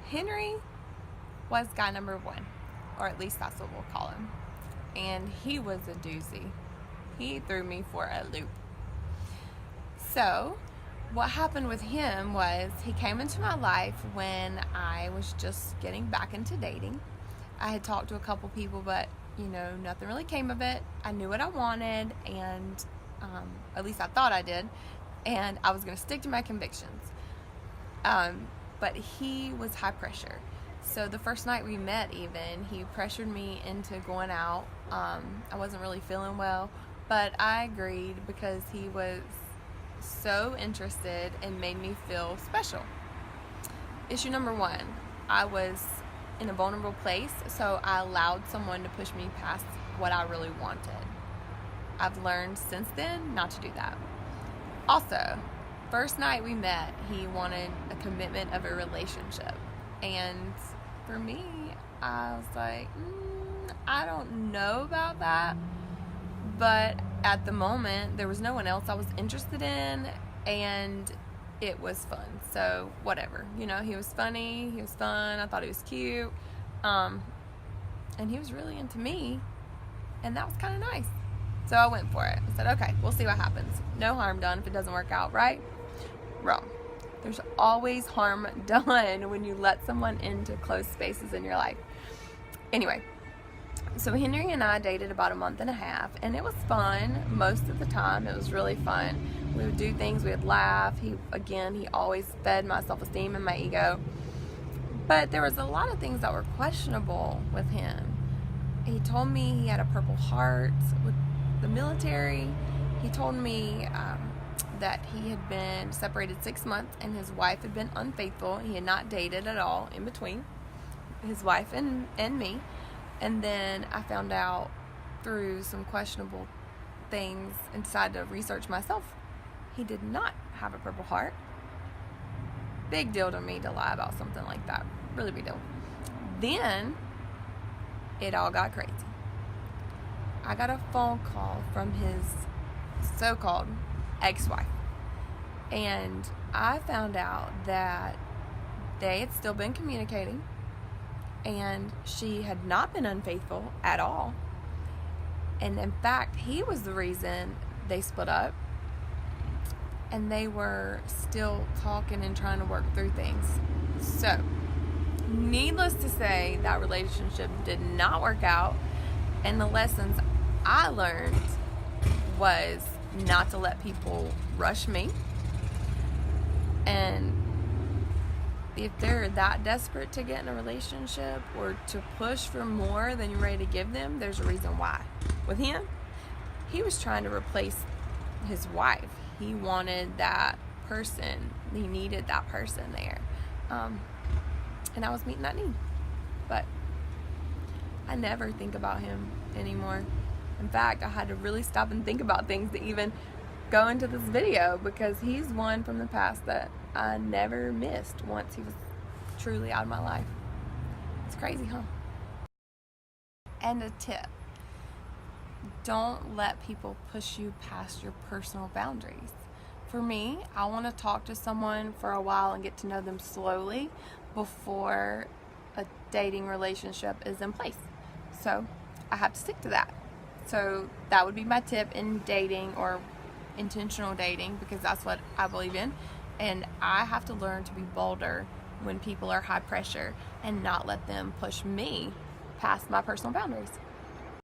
Henry was guy number one, or at least that's what we'll call him. And he was a doozy. He threw me for a loop. So, what happened with him was he came into my life when I was just getting back into dating. I had talked to a couple people, but nothing really came of it. I knew what I wanted, and at least I thought I did, and I was going to stick to my convictions. But he was high pressure. So the first night we met, even, he pressured me into going out. I wasn't really feeling well, but I agreed because he was so interested and made me feel special. Issue number one, I was in a vulnerable place, so I allowed someone to push me past what I really wanted. I've learned since then not to do that. Also, first night we met, he wanted a commitment of a relationship. And for me, I was like, I don't know about that. But at the moment, there was no one else I was interested in, and it was fun. So whatever, he was funny, he was fun, I thought he was cute, and he was really into me, and that was kind of nice. So I went for it. I said, okay, we'll see what happens. No harm done if it doesn't work out, right? Wrong. There's always harm done when you let someone into close spaces in your life. Anyway, so Henry and I dated about a month and a half, and it was fun most of the time. It was really fun. We would do things, we would laugh. He always fed my self-esteem and my ego. But there was a lot of things that were questionable with him. He told me he had a Purple Heart with the military. He told me that he had been separated 6 months and his wife had been unfaithful. He had not dated at all in between his wife and me. And then I found out through some questionable things and decided to research myself. He did not have a Purple Heart. Big deal to me to lie about something like that. Really big deal. Then it all got crazy. I got a phone call from his so-called ex-wife. And I found out that they had still been communicating, and she had not been unfaithful at all. And in fact, he was the reason they split up, and they were still talking and trying to work through things. So, needless to say, that relationship did not work out, and the lessons I learned was not to let people rush me. And if they're that desperate to get in a relationship or to push for more than you're ready to give them, there's a reason why. With him, he was trying to replace his wife. He wanted that person. He needed that person there. And I was meeting that need. But I never think about him anymore. In fact, I had to really stop and think about things to even go into this video, because he's one from the past that I never missed once he was truly out of my life. It's crazy, huh? And a tip: don't let people push you past your personal boundaries. For me, I want to talk to someone for a while and get to know them slowly before a dating relationship is in place. So I have to stick to that. So that would be my tip in dating, or intentional dating, because that's what I believe in. And I have to learn to be bolder when people are high pressure and not let them push me past my personal boundaries.